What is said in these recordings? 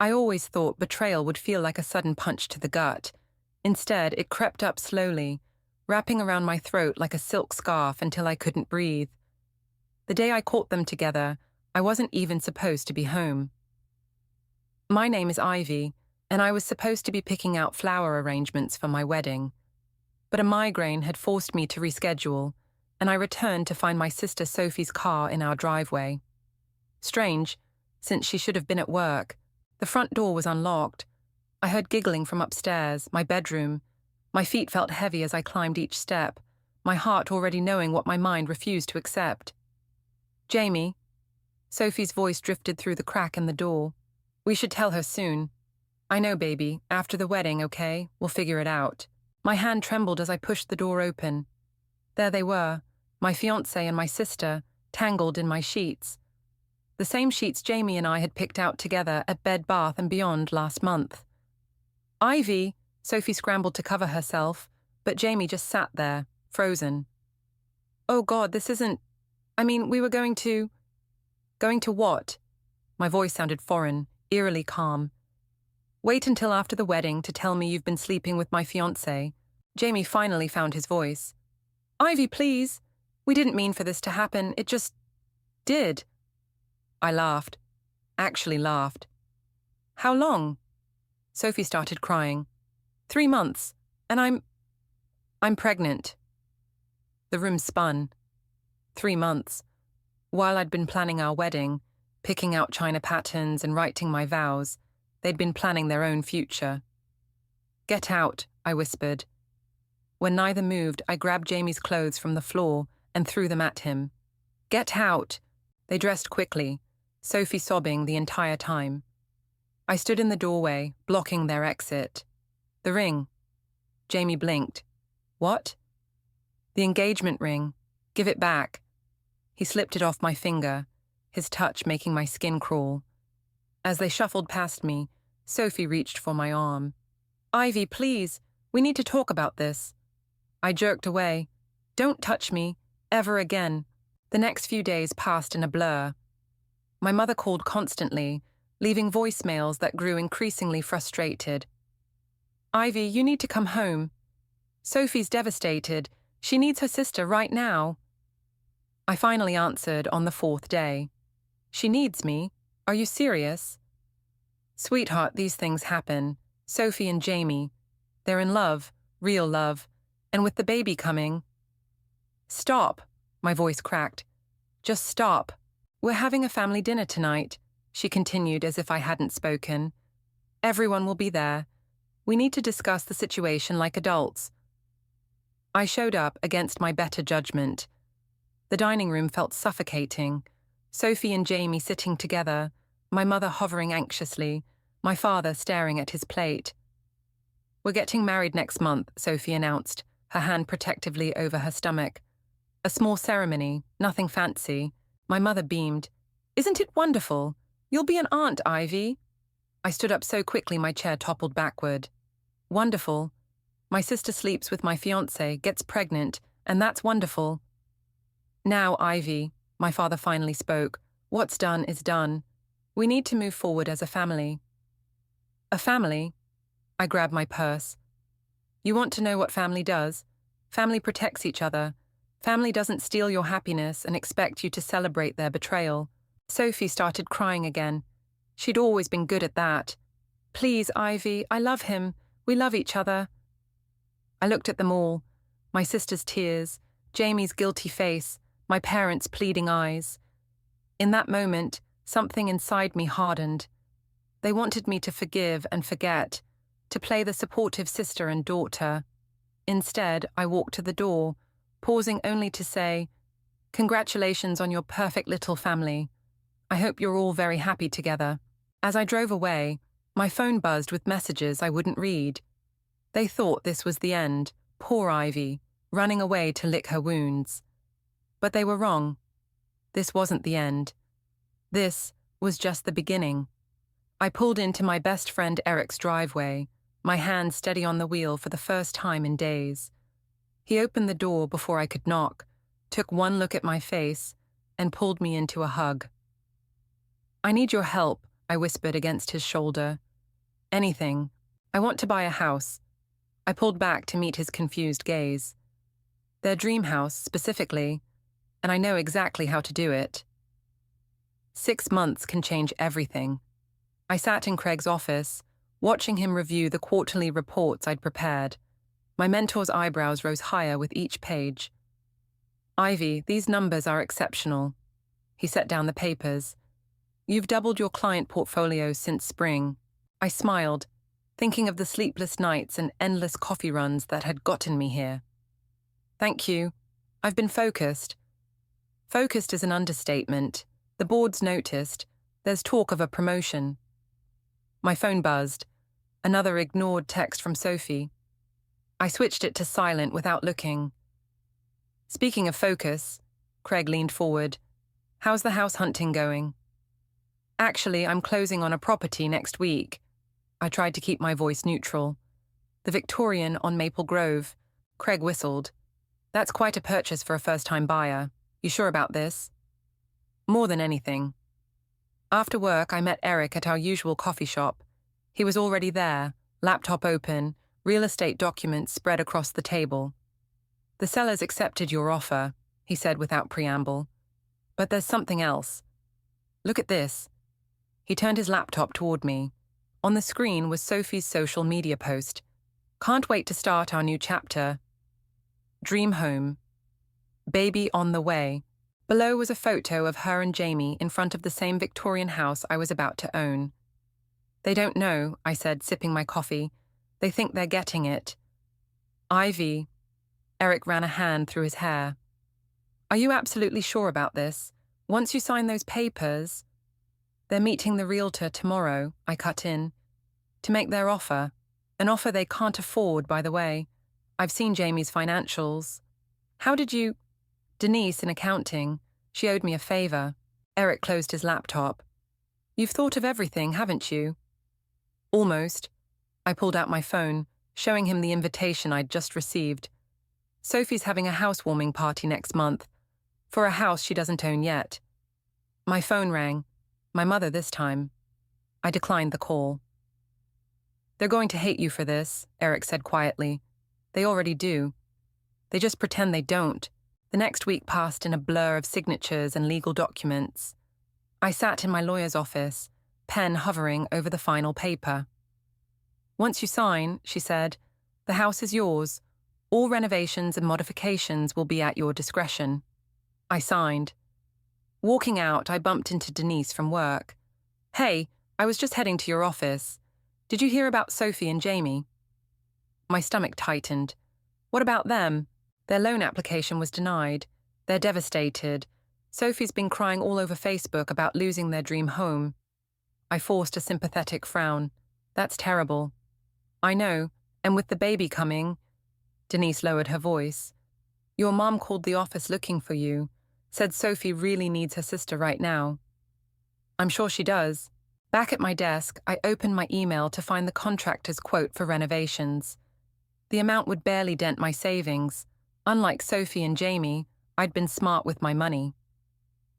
I always thought betrayal would feel like a sudden punch to the gut. Instead, it crept up slowly, wrapping around my throat like a silk scarf until I couldn't breathe. The day I caught them together, I wasn't even supposed to be home. My name is Ivy, and I was supposed to be picking out flower arrangements for my wedding. But a migraine had forced me to reschedule, and I returned to find my sister Sophie's car in our driveway. Strange, since she should have been at work. The front door was unlocked. I heard giggling from upstairs, my bedroom. My feet felt heavy as I climbed each step, my heart already knowing what my mind refused to accept. Jamie. Sophie's voice drifted through the crack in the door. We should tell her soon. I know, baby. After the wedding, okay? We'll figure it out. My hand trembled as I pushed the door open. There they were, my fiancé and my sister, tangled in my sheets. The same sheets Jamie and I had picked out together at Bed Bath & Beyond last month. Ivy, Sophie scrambled to cover herself, but Jamie just sat there, frozen. Oh God, this isn't... we were going to... Going to what? My voice sounded foreign, eerily calm. Wait until after the wedding to tell me you've been sleeping with my fiancé. Jamie finally found his voice. Ivy, please. We didn't mean for this to happen, it just... did. I laughed. Actually laughed. How long? Sophie started crying. 3 months, and I'm pregnant. The room spun. 3 months. While I'd been planning our wedding, picking out china patterns and writing my vows, they'd been planning their own future. Get out, I whispered. When neither moved, I grabbed Jamie's clothes from the floor and threw them at him. Get out! They dressed quickly, Sophie sobbing the entire time. I stood in the doorway, blocking their exit. The ring. Jamie blinked. What? The engagement ring. Give it back. He slipped it off my finger, his touch making my skin crawl. As they shuffled past me, Sophie reached for my arm. Ivy, please, we need to talk about this. I jerked away. Don't touch me, ever again. The next few days passed in a blur. My mother called constantly, leaving voicemails that grew increasingly frustrated. Ivy, you need to come home. Sophie's devastated. She needs her sister right now. I finally answered on the 4th day. She needs me. Are you serious? Sweetheart, these things happen. Sophie and Jamie. They're in love, real love, and with the baby coming. Stop, my voice cracked. Just stop. We're having a family dinner tonight, she continued as if I hadn't spoken. Everyone will be there. We need to discuss the situation like adults. I showed up against my better judgment. The dining room felt suffocating. Sophie and Jamie sitting together, my mother hovering anxiously, my father staring at his plate. We're getting married next month, Sophie announced, her hand protectively over her stomach. A small ceremony, nothing fancy. My mother beamed. Isn't it wonderful? You'll be an aunt, Ivy. I stood up so quickly my chair toppled backward. Wonderful. My sister sleeps with my fiancé, gets pregnant, and that's wonderful. Now, Ivy, my father finally spoke, what's done is done. We need to move forward as a family. A family? I grabbed my purse. You want to know what family does? Family protects each other. Family doesn't steal your happiness and expect you to celebrate their betrayal. Sophie started crying again. She'd always been good at that. Please, Ivy, I love him. We love each other. I looked at them all. My sister's tears, Jamie's guilty face, my parents' pleading eyes. In that moment, something inside me hardened. They wanted me to forgive and forget, to play the supportive sister and daughter. Instead, I walked to the door, pausing only to say, Congratulations on your perfect little family. I hope you're all very happy together. As I drove away, my phone buzzed with messages I wouldn't read. They thought this was the end, poor Ivy, running away to lick her wounds. But they were wrong. This wasn't the end. This was just the beginning. I pulled into my best friend Eric's driveway, my hand steady on the wheel for the first time in days. He opened the door before I could knock, took one look at my face, and pulled me into a hug. I need your help, I whispered against his shoulder. Anything. I want to buy a house. I pulled back to meet his confused gaze. Their dream house, specifically, and I know exactly how to do it. 6 months can change everything. I sat in Craig's office, watching him review the quarterly reports I'd prepared. My mentor's eyebrows rose higher with each page. Ivy, these numbers are exceptional. He set down the papers. You've doubled your client portfolio since spring. I smiled, thinking of the sleepless nights and endless coffee runs that had gotten me here. Thank you. I've been focused. Focused is an understatement. The board's noticed. There's talk of a promotion. My phone buzzed. Another ignored text from Sophie. I switched it to silent without looking. Speaking of focus, Craig leaned forward. How's the house hunting going? Actually, I'm closing on a property next week. I tried to keep my voice neutral. The Victorian on Maple Grove. Craig whistled. That's quite a purchase for a first-time buyer. You sure about this? More than anything. After work, I met Eric at our usual coffee shop. He was already there, laptop open, real estate documents spread across the table. The sellers accepted your offer, he said without preamble. But there's something else. Look at this. He turned his laptop toward me. On the screen was Sophie's social media post. Can't wait to start our new chapter. Dream home. Baby on the way. Below was a photo of her and Jamie in front of the same Victorian house I was about to own. They don't know, I said, sipping my coffee. They think they're getting it. Ivy. Eric ran a hand through his hair. Are you absolutely sure about this? Once you sign those papers... They're meeting the realtor tomorrow, I cut in, to make their offer. An offer they can't afford, by the way. I've seen Jamie's financials. How did you... Denise in accounting. She owed me a favor. Eric closed his laptop. You've thought of everything, haven't you? Almost. I pulled out my phone, showing him the invitation I'd just received. Sophie's having a housewarming party next month, for a house she doesn't own yet. My phone rang. My mother this time. I declined the call. They're going to hate you for this, Eric said quietly. They already do. They just pretend they don't. The next week passed in a blur of signatures and legal documents. I sat in my lawyer's office, pen hovering over the final paper. Once you sign, she said, the house is yours. All renovations and modifications will be at your discretion. I signed. Walking out, I bumped into Denise from work. Hey, I was just heading to your office. Did you hear about Sophie and Jamie? My stomach tightened. What about them? Their loan application was denied. They're devastated. Sophie's been crying all over Facebook about losing their dream home. I forced a sympathetic frown. That's terrible. I know, and with the baby coming... Denise lowered her voice. Your mom called the office looking for you. Said Sophie really needs her sister right now. I'm sure she does. Back at my desk, I opened my email to find the contractor's quote for renovations. The amount would barely dent my savings. Unlike Sophie and Jamie, I'd been smart with my money.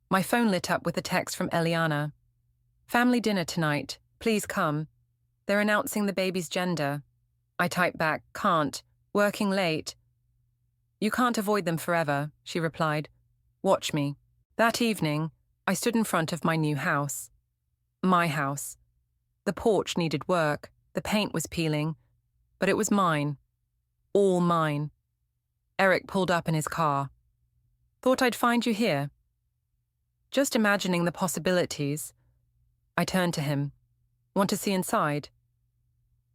My phone lit up with a text from Eliana. Family dinner tonight. Please come. They're announcing the baby's gender. I typed back, can't. Working late. You can't avoid them forever, she replied. Watch me. That evening, I stood in front of my new house. My house. The porch needed work, the paint was peeling, but it was mine. All mine. Eric pulled up in his car. Thought I'd find you here. Just imagining the possibilities. I turned to him. Want to see inside?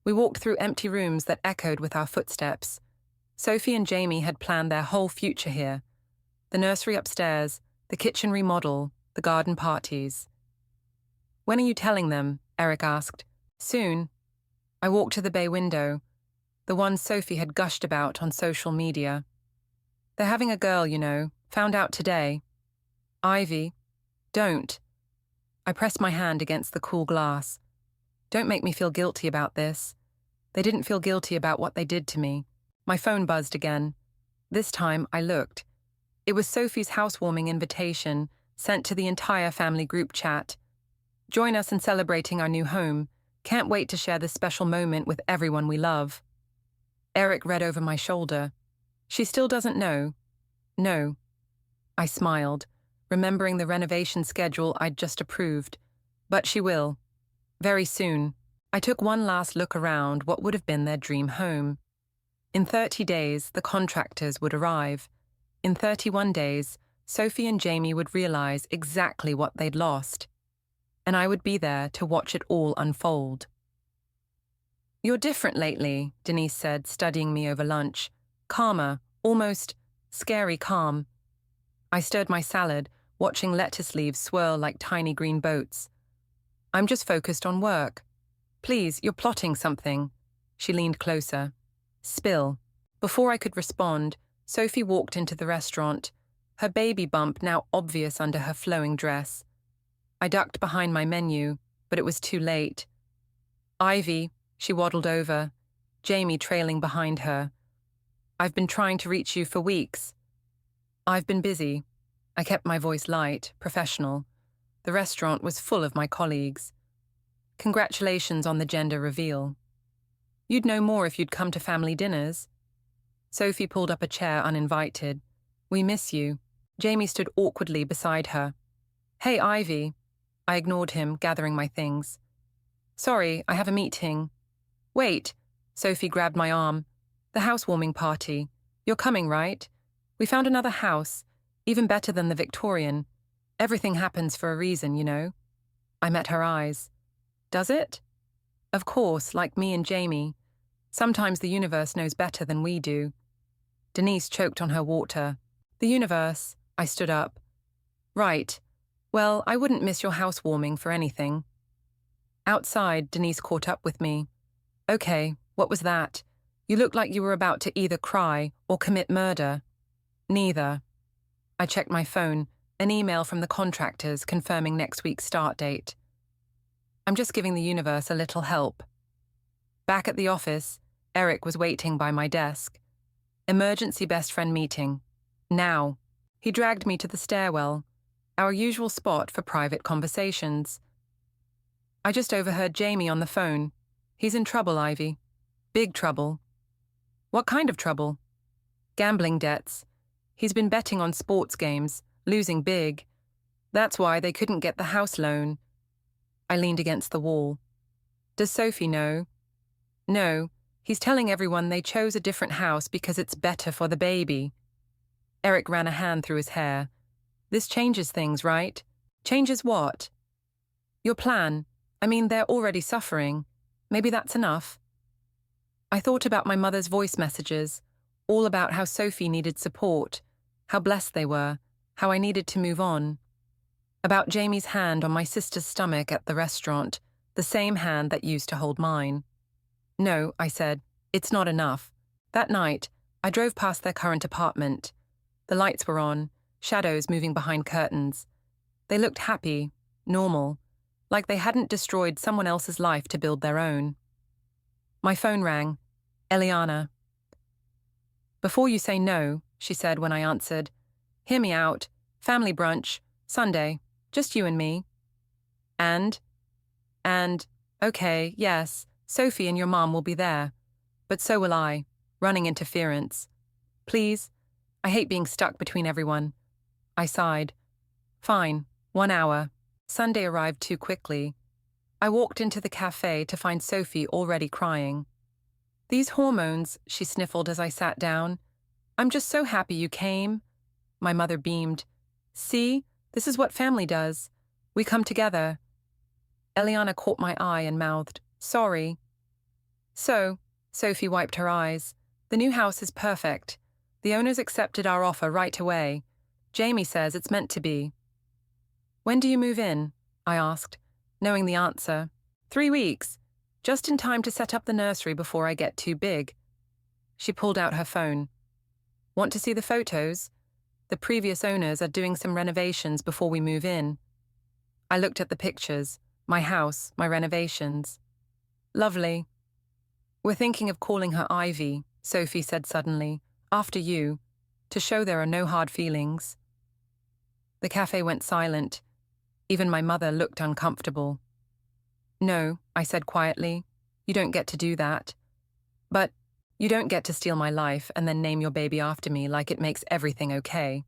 We walked through empty rooms that echoed with our footsteps. Sophie and Jamie had planned their whole future here. The nursery upstairs, the kitchen remodel, the garden parties. When are you telling them? Eric asked. Soon. I walked to the bay window, the one Sophie had gushed about on social media. They're having a girl, you know, found out today. Ivy. Don't. I pressed my hand against the cool glass. Don't make me feel guilty about this. They didn't feel guilty about what they did to me. My phone buzzed again. This time I looked. It was Sophie's housewarming invitation, sent to the entire family group chat. Join us in celebrating our new home. Can't wait to share this special moment with everyone we love. Eric read over my shoulder. She still doesn't know. No. I smiled, remembering the renovation schedule I'd just approved. But she will. Very soon. I took one last look around what would have been their dream home. In 30 days, the contractors would arrive. In 31 days, Sophie and Jamie would realize exactly what they'd lost. And I would be there to watch it all unfold. "You're different lately," Denise said, studying me over lunch. "Calmer, almost scary calm." I stirred my salad, watching lettuce leaves swirl like tiny green boats. "I'm just focused on work." "Please, you're plotting something." She leaned closer. "Spill." Before I could respond, Sophie walked into the restaurant, her baby bump now obvious under her flowing dress. I ducked behind my menu, but it was too late. "Ivy," she waddled over, Jamie trailing behind her. "I've been trying to reach you for weeks." "I've been busy." I kept my voice light, professional. The restaurant was full of my colleagues. "Congratulations on the gender reveal." "You'd know more if you'd come to family dinners." Sophie pulled up a chair uninvited. "We miss you." Jamie stood awkwardly beside her. "Hey, Ivy." I ignored him, gathering my things. "Sorry, I have a meeting." "Wait." Sophie grabbed my arm. "The housewarming party. You're coming, right? We found another house, even better than the Victorian. Everything happens for a reason, you know." I met her eyes. "Does it?" "Of course, like me and Jamie. Sometimes the universe knows better than we do." Denise choked on her water. "The universe." I stood up. "Right. Well, I wouldn't miss your housewarming for anything." Outside, Denise caught up with me. "Okay, what was that? You looked like you were about to either cry or commit murder." "Neither." I checked my phone, an email from the contractors confirming next week's start date. "I'm just giving the universe a little help." Back at the office, Eric was waiting by my desk. "Emergency best friend meeting. Now." He dragged me to the stairwell, our usual spot for private conversations. "I just overheard Jamie on the phone. He's in trouble, Ivy. Big trouble." "What kind of trouble?" "Gambling debts. He's been betting on sports games, losing big. That's why they couldn't get the house loan." I leaned against the wall. "Does Sophie know?" "No. He's telling everyone they chose a different house because it's better for the baby." Eric ran a hand through his hair. "This changes things, right?" "Changes what?" "Your plan. I mean, they're already suffering. Maybe that's enough." I thought about my mother's voice messages, all about how Sophie needed support, how blessed they were, how I needed to move on. About Jamie's hand on my sister's stomach at the restaurant, the same hand that used to hold mine. "No," I said, "it's not enough." That night, I drove past their current apartment. The lights were on, shadows moving behind curtains. They looked happy, normal, like they hadn't destroyed someone else's life to build their own. My phone rang. Eliana. "Before you say no," she said when I answered, "hear me out. Family brunch, Sunday, just you and me." And, okay, yes, Sophie and your mom will be there. But so will I, running interference. Please, I hate being stuck between everyone." I sighed. "Fine, 1 hour." Sunday arrived too quickly. I walked into the cafe to find Sophie already crying. "These hormones," she sniffled as I sat down. "I'm just so happy you came." My mother beamed. "See, this is what family does. We come together." Eliana caught my eye and mouthed, "Sorry." "So," Sophie wiped her eyes, "the new house is perfect. The owners accepted our offer right away. Jamie says it's meant to be." "When do you move in?" I asked, knowing the answer. 3 weeks, just in time to set up the nursery before I get too big." She pulled out her phone. "Want to see the photos? The previous owners are doing some renovations before we move in." I looked at the pictures, my house, my renovations. "Lovely." "We're thinking of calling her Ivy," Sophie said suddenly, "after you, to show there are no hard feelings." The cafe went silent. Even my mother looked uncomfortable. "No," I said quietly. "You don't get to do that. But you don't get to steal my life and then name your baby after me like it makes everything okay."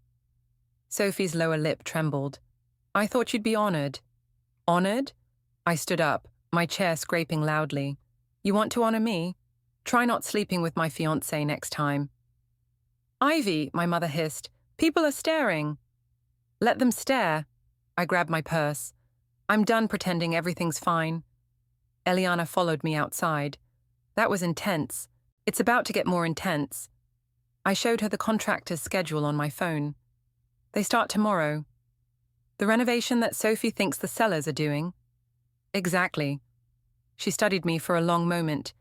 Sophie's lower lip trembled. "I thought you'd be honored." "Honored?" I stood up, my chair scraping loudly. "You want to honor me? Try not sleeping with my fiancé next time." "Ivy," my mother hissed, "people are staring." "Let them stare." I grabbed my purse. "I'm done pretending everything's fine." Eliana followed me outside. That was intense. It's about to get more intense. I showed her the contractor's schedule on my phone. "They start tomorrow." "The renovation that Sophie thinks the sellers are doing?" "Exactly." She studied me for a long moment.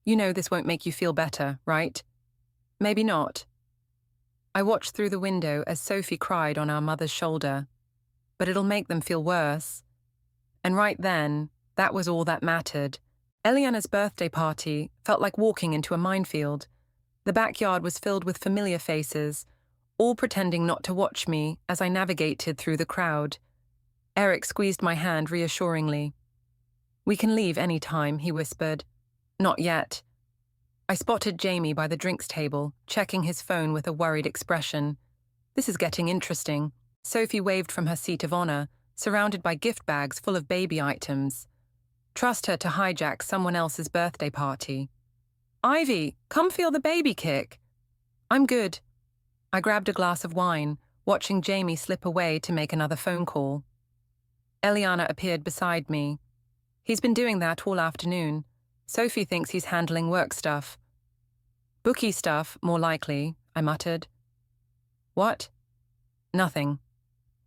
"You know this won't make you feel better, right?" "Maybe not." I watched through the window as Sophie cried on our mother's shoulder. "But it'll make them feel worse." And right then, that was all that mattered. Eliana's birthday party felt like walking into a minefield. The backyard was filled with familiar faces, all pretending not to watch me as I navigated through the crowd. Eric squeezed my hand reassuringly. "We can leave any time," he whispered. "Not yet." I spotted Jamie by the drinks table, checking his phone with a worried expression. "This is getting interesting." Sophie waved from her seat of honor, surrounded by gift bags full of baby items. Trust her to hijack someone else's birthday party. "Ivy, come feel the baby kick." "I'm good." I grabbed a glass of wine, watching Jamie slip away to make another phone call. Eliana appeared beside me. "He's been doing that all afternoon. Sophie thinks he's handling work stuff." "Bookie stuff, more likely," I muttered. "What?" "Nothing."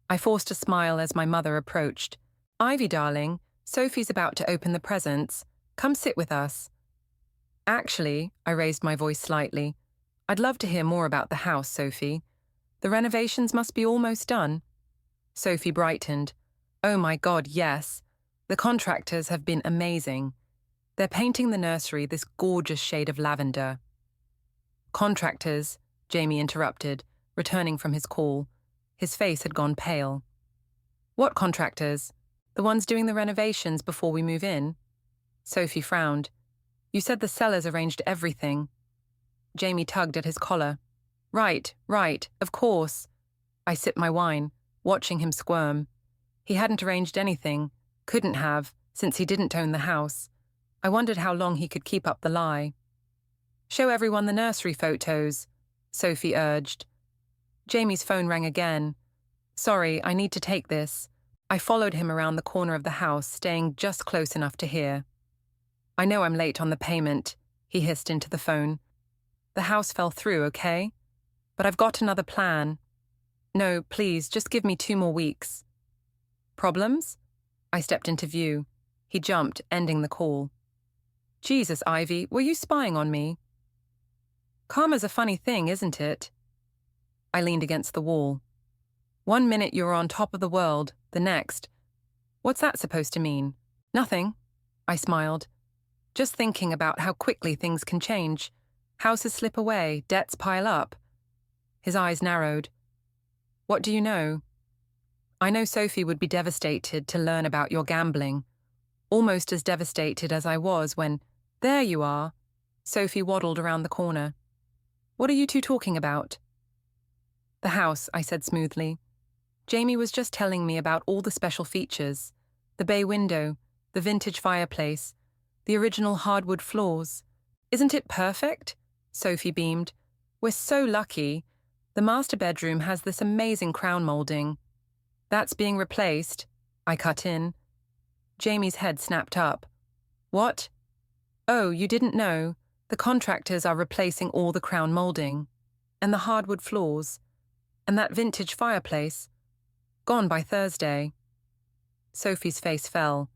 I forced a smile as my mother approached. "Ivy, darling, Sophie's about to open the presents. Come sit with us." "Actually," I raised my voice slightly, "I'd love to hear more about the house, Sophie. The renovations must be almost done." Sophie brightened. "Oh my God, yes. The contractors have been amazing. They're painting the nursery this gorgeous shade of lavender." "Contractors," Jamie interrupted, returning from his call. His face had gone pale. "What contractors? The ones doing the renovations before we move in?" Sophie frowned. "You said the sellers arranged everything." Jamie tugged at his collar. Right, of course." I sipped my wine, watching him squirm. He hadn't arranged anything, couldn't have, since he didn't own the house. I wondered how long he could keep up the lie. "Show everyone the nursery photos," Sophie urged. Jamie's phone rang again. "Sorry, I need to take this." I followed him around the corner of the house, staying just close enough to hear. "I know I'm late on the payment," he hissed into the phone. "The house fell through, okay? But I've got another plan." "No, please, just give me 2 more weeks." "Problems?" I stepped into view. He jumped, ending the call. "Jesus, Ivy, were you spying on me?" "Karma's a funny thing, isn't it?" I leaned against the wall. "1 minute you're on top of the world, the next. What's that supposed to mean?" "Nothing," I smiled. "Just thinking about how quickly things can change. Houses slip away, debts pile up." His eyes narrowed. "What do you know?" "I know Sophie would be devastated to learn about your gambling. Almost as devastated as I was when, there you are." Sophie waddled around the corner. "What are you two talking about?" "The house," I said smoothly. "Jamie was just telling me about all the special features. The bay window, the vintage fireplace, the original hardwood floors. Isn't it perfect?" Sophie beamed. "We're so lucky. The master bedroom has this amazing crown molding." "That's being replaced," I cut in. Jamie's head snapped up. "What?" "Oh, you didn't know. The contractors are replacing all the crown molding. And the hardwood floors. And that vintage fireplace. Gone by Thursday." Sophie's face fell.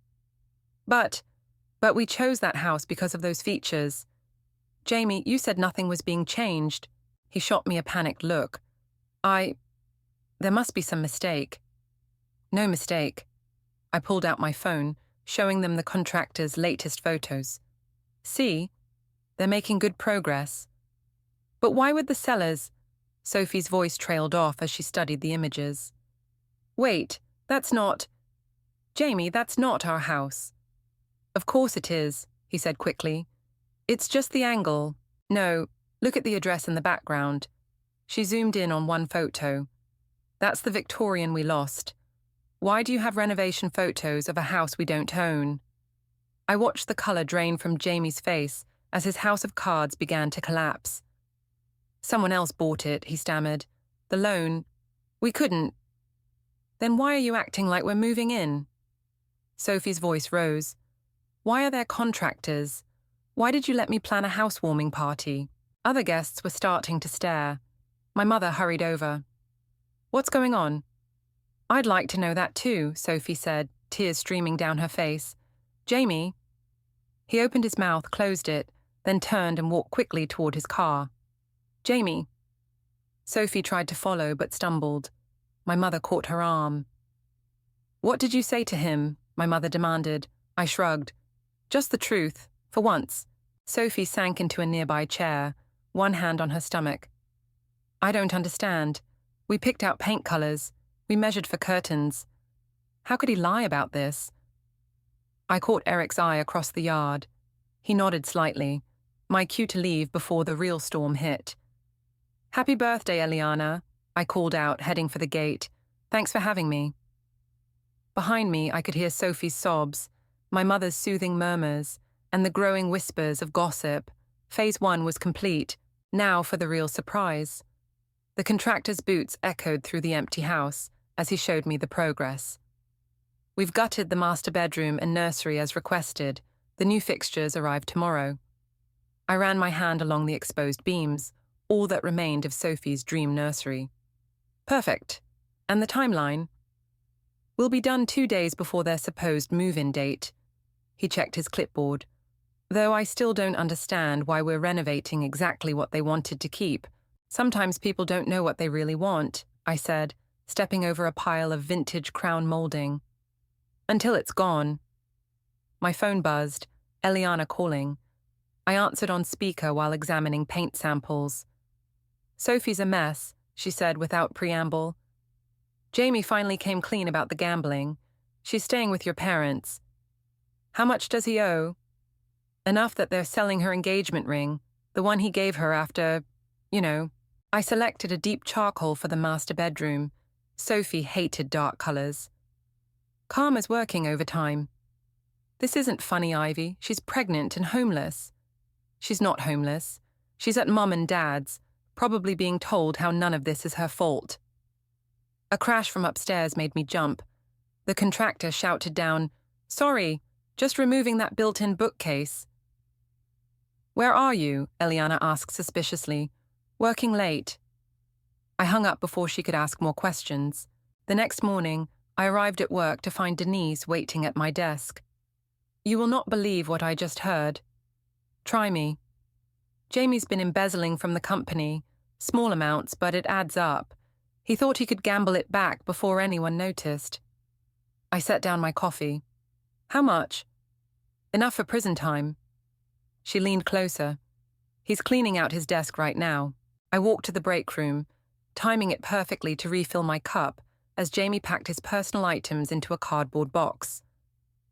But we chose that house because of those features." "Jamie, you said nothing was being changed." He shot me a panicked look. There must be some mistake." "No mistake." I pulled out my phone, showing them the contractor's latest photos. "See? They're making good progress." "But why would the sellers—" Sophie's voice trailed off as she studied the images. "Wait, that's not—" Jamie, that's not our house. Of course it is, he said quickly. It's just the angle. No, look at the address in the background. She zoomed in on one photo. That's the Victorian we lost. Why do you have renovation photos of a house we don't own? I watched the colour drain from Jamie's face as his house of cards began to collapse. Someone else bought it, he stammered. The loan. We couldn't. Then why are you acting like we're moving in? Sophie's voice rose. Why are there contractors? Why did you let me plan a housewarming party? Other guests were starting to stare. My mother hurried over. What's going on? I'd like to know that too, Sophie said, tears streaming down her face. Jamie? He opened his mouth, closed it, then turned and walked quickly toward his car. Jamie. Sophie tried to follow but stumbled. My mother caught her arm. What did you say to him? My mother demanded. I shrugged. Just the truth, for once. Sophie sank into a nearby chair, one hand on her stomach. I don't understand. We picked out paint colours. We measured for curtains. How could he lie about this? I caught Eric's eye across the yard. He nodded slightly, my cue to leave before the real storm hit. Happy birthday, Eliana, I called out, heading for the gate. Thanks for having me. Behind me, I could hear Sophie's sobs, my mother's soothing murmurs, and the growing whispers of gossip. Phase 1 was complete. Now for the real surprise. The contractor's boots echoed through the empty house as he showed me the progress. We've gutted the master bedroom and nursery as requested. The new fixtures arrive tomorrow. I ran my hand along the exposed beams, all that remained of Sophie's dream nursery. Perfect. And the timeline? We'll be done 2 days before their supposed move-in date. He checked his clipboard. Though I still don't understand why we're renovating exactly what they wanted to keep. Sometimes people don't know what they really want, I said, stepping over a pile of vintage crown molding. Until it's gone. My phone buzzed, Eliana calling. I answered on speaker while examining paint samples. Sophie's a mess, she said without preamble. Jamie finally came clean about the gambling. She's staying with your parents. How much does he owe? Enough that they're selling her engagement ring, the one he gave her after, I selected a deep charcoal for the master bedroom. Sophie hated dark colours. Karma's working overtime. This isn't funny, Ivy. She's pregnant and homeless. She's not homeless. She's at Mum and Dad's, probably being told how none of this is her fault. A crash from upstairs made me jump. The contractor shouted down, Sorry, just removing that built-in bookcase. Where are you? Eliana asked suspiciously. Working late. I hung up before she could ask more questions. The next morning, I arrived at work to find Denise waiting at my desk. You will not believe what I just heard. Try me. Jamie's been embezzling from the company. Small amounts, but it adds up. He thought he could gamble it back before anyone noticed. I set down my coffee. How much? Enough for prison time. She leaned closer. He's cleaning out his desk right now. I walked to the break room, timing it perfectly to refill my cup as Jamie packed his personal items into a cardboard box.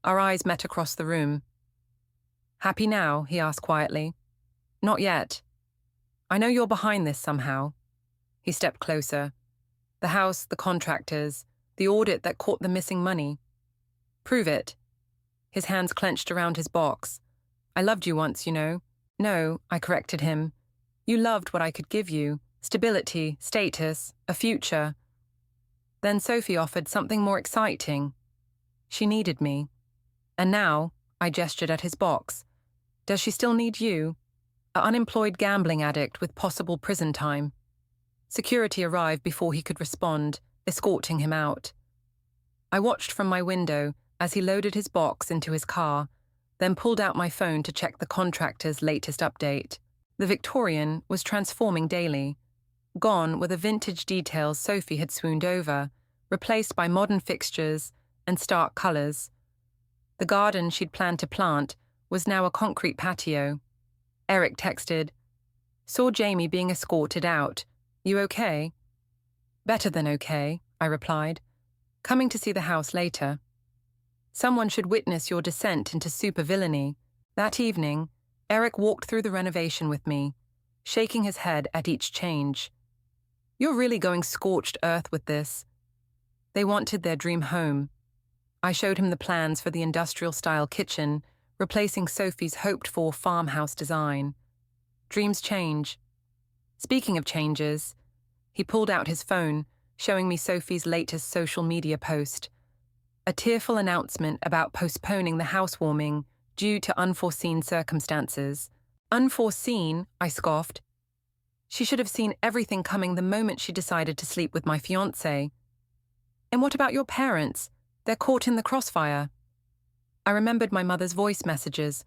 Our eyes met across the room. Happy now? He asked quietly. Not yet. I know you're behind this somehow. He stepped closer. The house, the contractors, the audit that caught the missing money. Prove it. His hands clenched around his box. I loved you once, No, I corrected him. You loved what I could give you. Stability, status, a future. Then Sophie offered something more exciting. She needed me. And now, I gestured at his box. Does she still need you? An unemployed gambling addict with possible prison time. Security arrived before he could respond, escorting him out. I watched from my window as he loaded his box into his car, then pulled out my phone to check the contractor's latest update. The Victorian was transforming daily. Gone were the vintage details Sophie had swooned over, replaced by modern fixtures and stark colours. The garden she'd planned to plant was now a concrete patio. Eric texted, Saw Jamie being escorted out. You okay? Better than okay, I replied. Coming to see the house later. Someone should witness your descent into supervillainy. That evening, Eric walked through the renovation with me, shaking his head at each change. You're really going scorched earth with this. They wanted their dream home. I showed him the plans for the industrial-style kitchen, replacing Sophie's hoped-for farmhouse design. Dreams change. Speaking of changes, he pulled out his phone, showing me Sophie's latest social media post. A tearful announcement about postponing the housewarming due to unforeseen circumstances. Unforeseen, I scoffed. She should have seen everything coming the moment she decided to sleep with my fiancé. And what about your parents? They're caught in the crossfire. I remembered my mother's voice messages,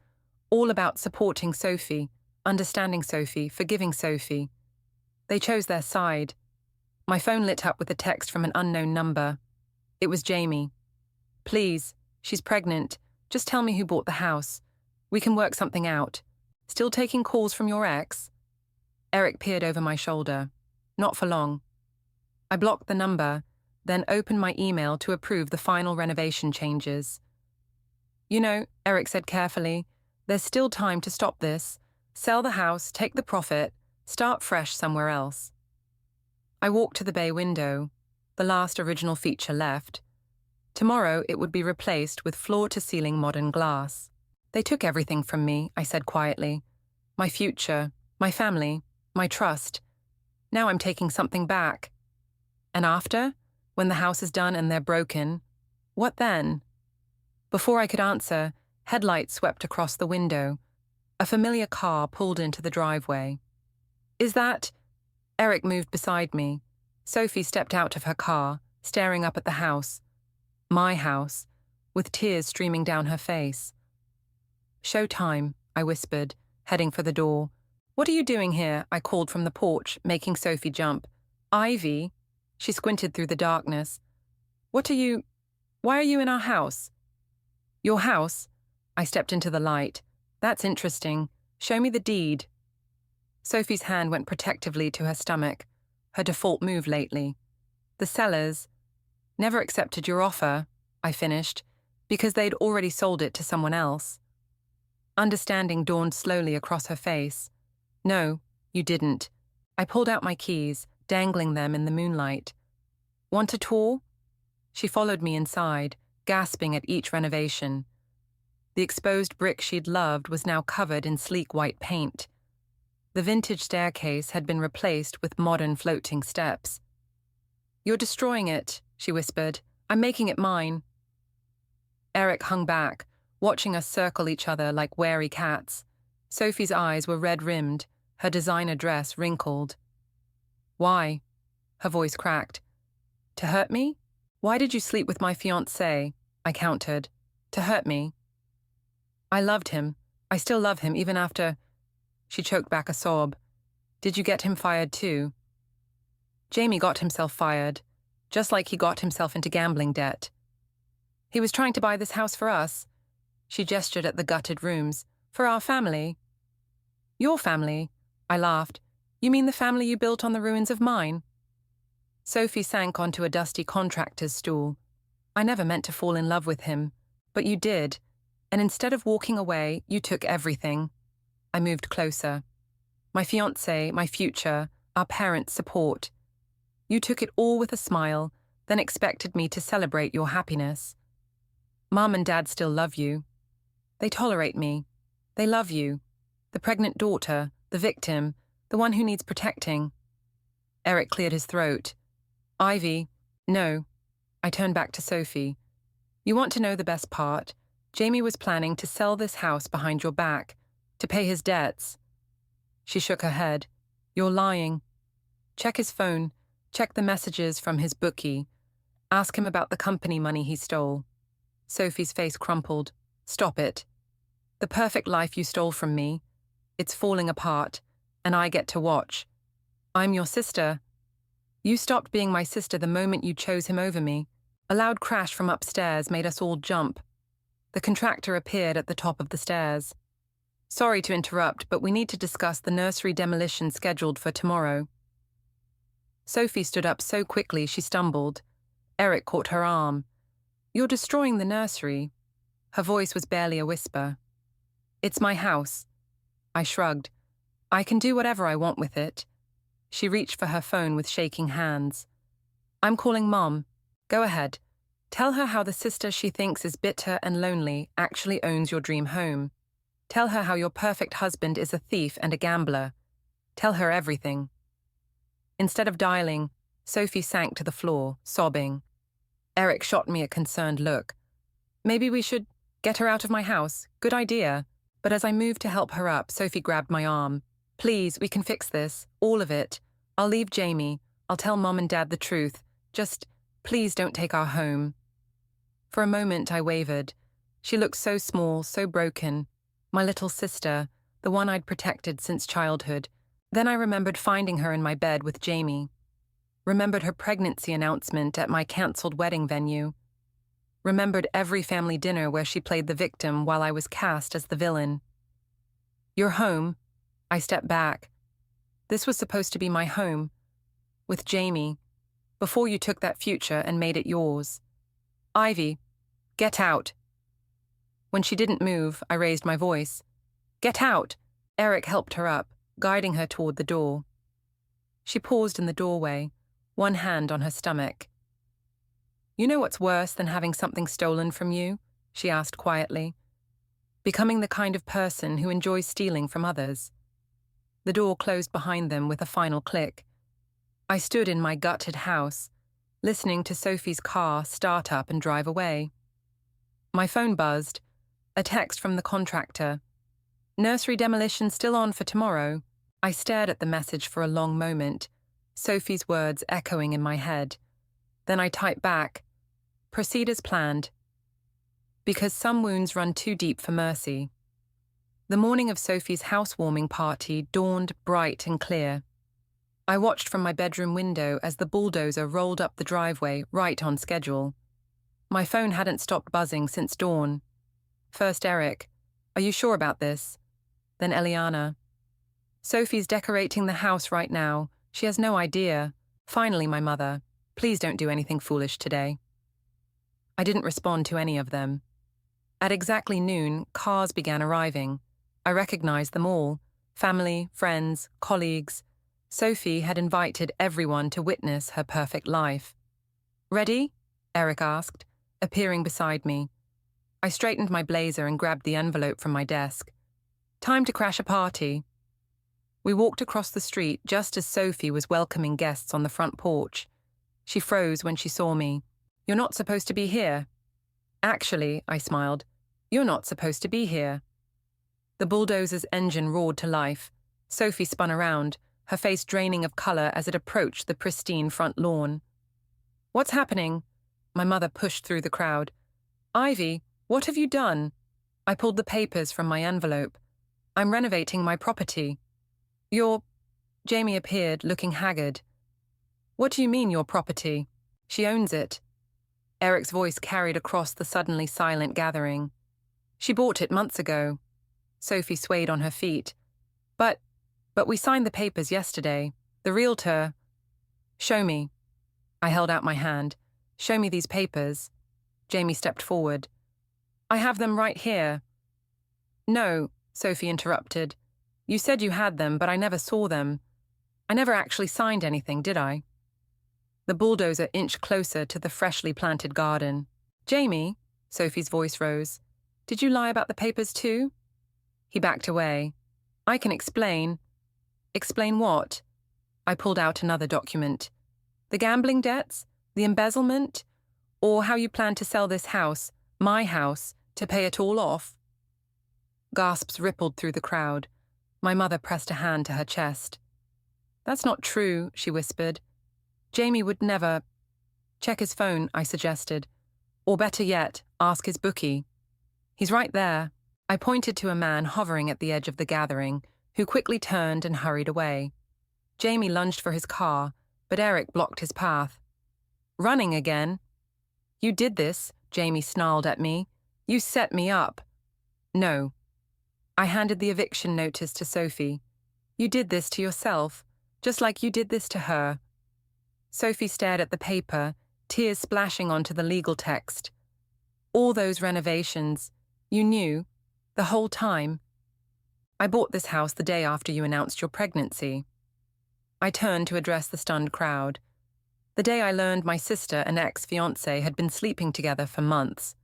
all about supporting Sophie, understanding Sophie, forgiving Sophie. They chose their side. My phone lit up with a text from an unknown number. It was Jamie. Please, she's pregnant. Just tell me who bought the house. We can work something out. Still taking calls from your ex? Eric peered over my shoulder. Not for long. I blocked the number, then opened my email to approve the final renovation changes. You know, Eric said carefully, there's still time to stop this. Sell the house, take the profit, start fresh somewhere else. I walked to the bay window, the last original feature left. Tomorrow it would be replaced with floor-to-ceiling modern glass. They took everything from me, I said quietly. My future, my family, my trust. Now I'm taking something back. And after, when the house is done and they're broken, what then? Before I could answer, headlights swept across the window. A familiar car pulled into the driveway. Is that... Eric moved beside me. Sophie stepped out of her car, staring up at the house. My house, with tears streaming down her face. Showtime, I whispered, heading for the door. What are you doing here? I called from the porch, making Sophie jump. Ivy? She squinted through the darkness. Why are you in our house? Your house? I stepped into the light. That's interesting. Show me the deed. Sophie's hand went protectively to her stomach, her default move lately. The sellers never accepted your offer, I finished, because they'd already sold it to someone else. Understanding dawned slowly across her face. No, you didn't. I pulled out my keys, dangling them in the moonlight. Want a tour? She followed me inside, gasping at each renovation. The exposed brick she'd loved was now covered in sleek white paint. The vintage staircase had been replaced with modern floating steps. You're destroying it, she whispered. I'm making it mine. Eric hung back, watching us circle each other like wary cats. Sophie's eyes were red-rimmed, her designer dress wrinkled. Why? Her voice cracked. To hurt me? Why did you sleep with my fiancé? I countered. To hurt me. I loved him. I still love him, even after... She choked back a sob. Did you get him fired too? Jamie got himself fired, just like he got himself into gambling debt. He was trying to buy this house for us. She gestured at the gutted rooms. For our family. Your family? I laughed. You mean the family you built on the ruins of mine? Sophie sank onto a dusty contractor's stool. I never meant to fall in love with him, but you did, and instead of walking away, you took everything. I moved closer. My fiancé, my future, our parents' support. You took it all with a smile, then expected me to celebrate your happiness. Mom and Dad still love you. They tolerate me. They love you. The pregnant daughter, the victim, the one who needs protecting. Eric cleared his throat. Ivy, no. I turned back to Sophie. You want to know the best part? Jamie was planning to sell this house behind your back, to pay his debts. She shook her head. You're lying. Check his phone. Check the messages from his bookie. Ask him about the company money he stole. Sophie's face crumpled. Stop it. The perfect life you stole from me. It's falling apart, and I get to watch. I'm your sister. You stopped being my sister the moment you chose him over me. A loud crash from upstairs made us all jump. The contractor appeared at the top of the stairs. Sorry to interrupt, but we need to discuss the nursery demolition scheduled for tomorrow. Sophie stood up so quickly she stumbled. Eric caught her arm. You're destroying the nursery. Her voice was barely a whisper. "It's my house." I shrugged. "I can do whatever I want with it." She reached for her phone with shaking hands. "I'm calling Mom. Go ahead. Tell her how the sister she thinks is bitter and lonely actually owns your dream home. Tell her how your perfect husband is a thief and a gambler. Tell her everything." Instead of dialing, Sophie sank to the floor, sobbing. Eric shot me a concerned look. "Maybe we should get her out of my house. Good idea." But as I moved to help her up, Sophie grabbed my arm. "Please, we can fix this. All of it. I'll leave Jamie. I'll tell Mom and Dad the truth. Just, please don't take our home." For a moment, I wavered. She looked so small, so broken. My little sister, the one I'd protected since childhood. Then I remembered finding her in my bed with Jamie. Remembered her pregnancy announcement at my cancelled wedding venue. Remembered every family dinner where she played the victim while I was cast as the villain. "You're home." I stepped back. "This was supposed to be my home. With Jamie. Before you took that future and made it yours. Ivy, get out." When she didn't move, I raised my voice. "Get out!" Eric helped her up, guiding her toward the door. She paused in the doorway, one hand on her stomach. "You know what's worse than having something stolen from you?" she asked quietly. "Becoming the kind of person who enjoys stealing from others." The door closed behind them with a final click. I stood in my gutted house, listening to Sophie's car start up and drive away. My phone buzzed. A text from the contractor. "Nursery demolition still on for tomorrow." I stared at the message for a long moment, Sophie's words echoing in my head. Then I typed back, "Proceed as planned." Because some wounds run too deep for mercy. The morning of Sophie's housewarming party dawned bright and clear. I watched from my bedroom window as the bulldozer rolled up the driveway right on schedule. My phone hadn't stopped buzzing since dawn. First Eric, "Are you sure about this?" Then Eliana, "Sophie's decorating the house right now. She has no idea." Finally my mother, "Please don't do anything foolish today." I didn't respond to any of them. At exactly noon, cars began arriving. I recognized them all. Family, friends, colleagues. Sophie had invited everyone to witness her perfect life. "Ready?" Eric asked, appearing beside me. I straightened my blazer and grabbed the envelope from my desk. "Time to crash a party." We walked across the street just as Sophie was welcoming guests on the front porch. She froze when she saw me. "You're not supposed to be here." "Actually," I smiled, "you're not supposed to be here." The bulldozer's engine roared to life. Sophie spun around, her face draining of color as it approached the pristine front lawn. "What's happening?" My mother pushed through the crowd. "Ivy, what have you done?" I pulled the papers from my envelope. "I'm renovating my property." "Your—" Jamie appeared, looking haggard. "What do you mean, your property? She owns it." Eric's voice carried across the suddenly silent gathering. "She bought it months ago." Sophie swayed on her feet. But we signed the papers yesterday. The realtor—" "Show me." I held out my hand. "Show me these papers." Jamie stepped forward. "I have them right here." "No," Sophie interrupted. "You said you had them, but I never saw them. I never actually signed anything, did I?" The bulldozer inched closer to the freshly planted garden. "Jamie," Sophie's voice rose, "did you lie about the papers too?" He backed away. "I can explain." "Explain what?" I pulled out another document. "The gambling debts? The embezzlement? Or how you plan to sell this house, my house, to pay it all off?" Gasps rippled through the crowd. My mother pressed a hand to her chest. "That's not true," she whispered. "Jamie would never—" "Check his phone," I suggested. "Or better yet, ask his bookie." "He's right there." I pointed to a man hovering at the edge of the gathering, who quickly turned and hurried away. Jamie lunged for his car, but Eric blocked his path. "Running again?" "You did this," Jamie snarled at me. "You set me up." "No." I handed the eviction notice to Sophie. "You did this to yourself, just like you did this to her." Sophie stared at the paper, tears splashing onto the legal text. "All those renovations, You knew, the whole time. I bought this house the day after you announced your pregnancy. I turned to address the stunned crowd. The day I learned my sister and ex-fiancé had been sleeping together for months.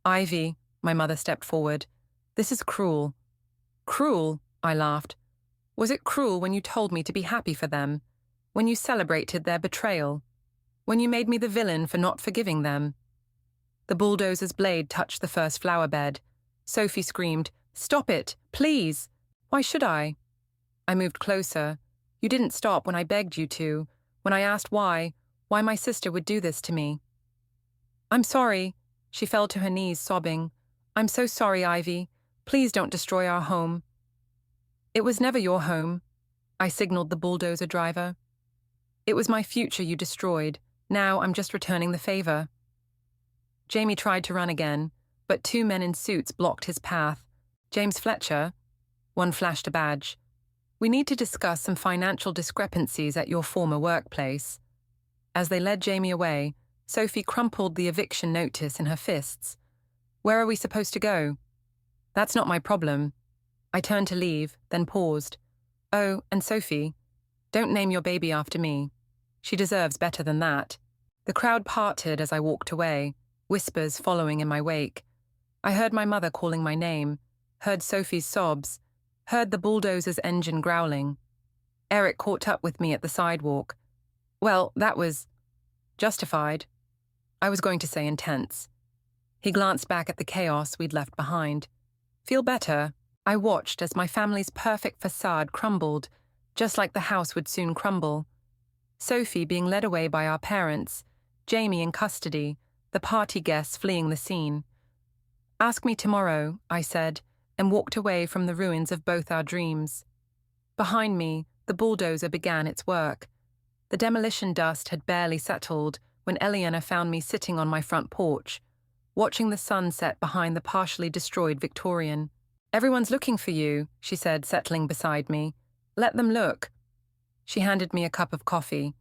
Ivy, my mother stepped forward. This is cruel. Cruel, I laughed. Was it cruel when you told me to be happy for them? When you celebrated their betrayal? When you made me the villain for not forgiving them? The bulldozer's blade touched the first flower bed. Sophie screamed, "Stop it, please!" Why should I? I moved closer. You didn't stop when I begged you to, when I asked why my sister would do this to me. I'm sorry. She fell to her knees, sobbing. I'm so sorry, Ivy. Please don't destroy our home. It was never your home, I signaled the bulldozer driver. It was my future you destroyed. Now I'm just returning the favor. Jamie tried to run again, but 2 men in suits blocked his path. James Fletcher. One flashed a badge. We need to discuss some financial discrepancies at your former workplace. As they led Jamie away, Sophie crumpled the eviction notice in her fists. Where are we supposed to go? That's not my problem. I turned to leave, then paused. Oh, and Sophie, don't name your baby after me. She deserves better than that. The crowd parted as I walked away, whispers following in my wake. I heard my mother calling my name, heard Sophie's sobs, heard the bulldozer's engine growling. Eric caught up with me at the sidewalk. Well, that was justified. I was going to say intense. He glanced back at the chaos we'd left behind. Feel better? I watched as my family's perfect facade crumbled, just like the house would soon crumble. Sophie being led away by our parents, Jamie in custody, the party guests fleeing the scene. Ask me tomorrow, I said, and walked away from the ruins of both our dreams. Behind me, the bulldozer began its work. The demolition dust had barely settled when Eliana found me sitting on my front porch, watching the sun set behind the partially destroyed Victorian. Everyone's looking for you, she said, settling beside me. Let them look. She handed me a cup of coffee.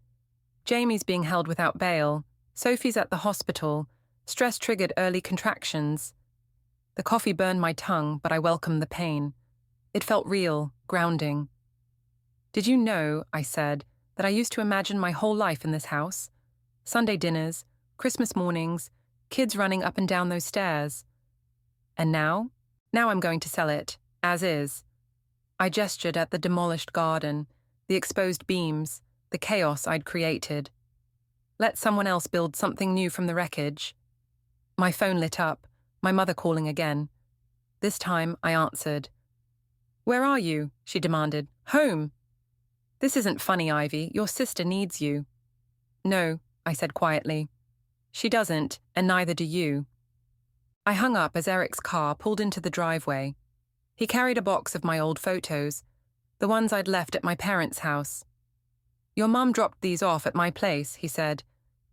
Jamie's being held without bail. Sophie's at the hospital. Stress triggered early contractions. The coffee burned my tongue, but I welcomed the pain. It felt real, grounding. Did you know, I said, that I used to imagine my whole life in this house? Sunday dinners, Christmas mornings, kids running up and down those stairs. And now? Now I'm going to sell it, as is. I gestured at the demolished garden, the exposed beams, the chaos I'd created. Let someone else build something new from the wreckage. My phone lit up, my mother calling again. This time I answered. Where are you? She demanded. Home. This isn't funny, Ivy. Your sister needs you. No, I said quietly. She doesn't, and neither do you. I hung up as Eric's car pulled into the driveway. He carried a box of my old photos, the ones I'd left at my parents' house. Your mum dropped these off at my place, he said.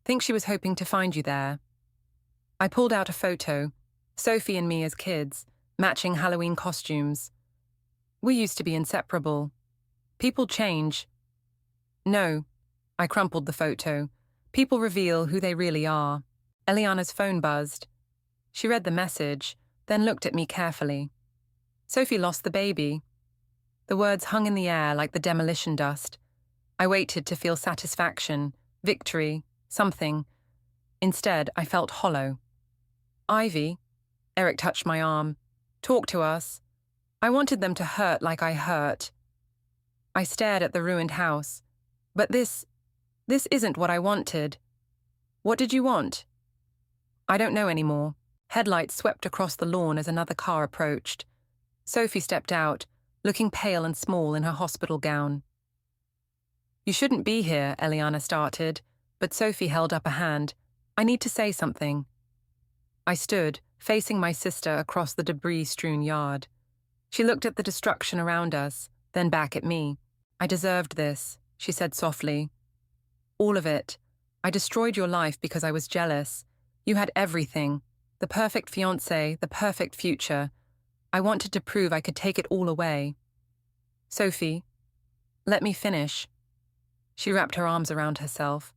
Think she was hoping to find you there. I pulled out a photo, Sophie and me as kids, matching Halloween costumes. We used to be inseparable. People change. No, I crumpled the photo. People reveal who they really are. Eliana's phone buzzed. She read the message, then looked at me carefully. Sophie lost the baby. The words hung in the air like the demolition dust. I waited to feel satisfaction, victory, something. Instead, I felt hollow. Ivy, Eric touched my arm. Talk to us. I wanted them to hurt like I hurt. I stared at the ruined house. But this isn't what I wanted. What did you want? I don't know anymore. Headlights swept across the lawn as another car approached. Sophie stepped out, looking pale and small in her hospital gown. You shouldn't be here, Eliana started, but Sophie held up a hand. I need to say something. I stood, facing my sister across the debris-strewn yard. She looked at the destruction around us, then back at me. I deserved this, she said softly. All of it. I destroyed your life because I was jealous. You had everything. The perfect fiancé, the perfect future. I wanted to prove I could take it all away. Sophie, let me finish. She wrapped her arms around herself.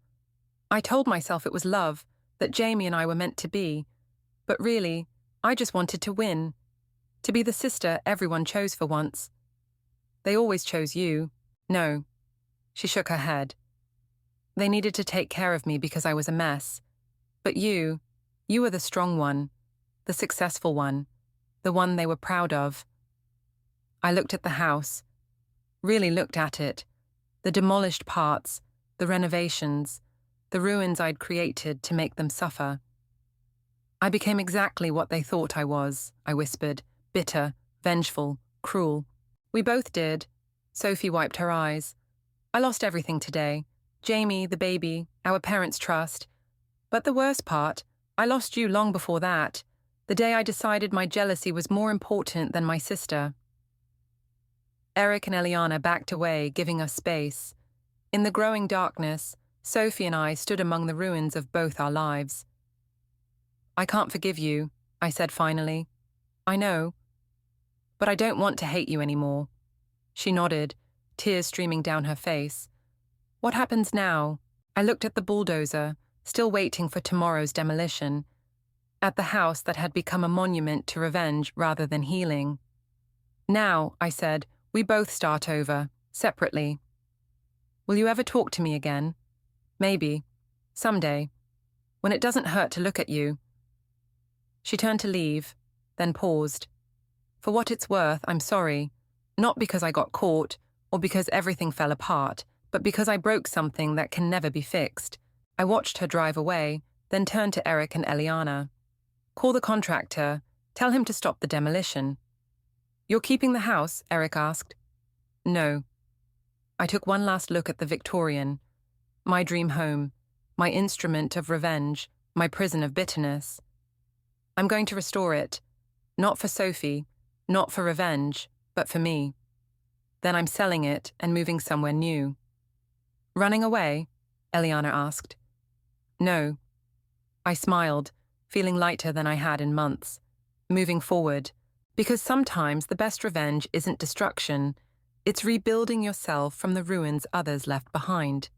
I told myself it was love, that Jamie and I were meant to be. But really, I just wanted to win. To be the sister everyone chose for once. They always chose you. No. She shook her head. They needed to take care of me because I was a mess. But you were the strong one, the successful one, the one they were proud of. I looked at the house, really looked at it, the demolished parts, the renovations, the ruins I'd created to make them suffer. I became exactly what they thought I was, I whispered, bitter, vengeful, cruel. We both did. Sophie wiped her eyes. I lost everything today. Jamie, the baby, our parents' trust. But the worst part, I lost you long before that, the day I decided my jealousy was more important than my sister. Eric and Eliana backed away, giving us space. In the growing darkness, Sophie and I stood among the ruins of both our lives. I can't forgive you, I said finally. I know. But I don't want to hate you anymore. She nodded, tears streaming down her face. What happens now? I looked at the bulldozer, still waiting for tomorrow's demolition, at the house that had become a monument to revenge rather than healing. Now, I said, we both start over, separately. Will you ever talk to me again? Maybe. Someday. When it doesn't hurt to look at you. She turned to leave, then paused. For what it's worth, I'm sorry. Not because I got caught, or because everything fell apart, but because I broke something that can never be fixed. I watched her drive away, then turned to Eric and Eliana. Call the contractor. Tell him to stop the demolition. You're keeping the house? Eric asked. No. I took one last look at the Victorian, my dream home, my instrument of revenge, my prison of bitterness. I'm going to restore it, not for Sophie, not for revenge, but for me. Then I'm selling it and moving somewhere new. Running away? Eliana asked. No. I smiled, feeling lighter than I had in months. Moving forward, because sometimes the best revenge isn't destruction, it's rebuilding yourself from the ruins others left behind.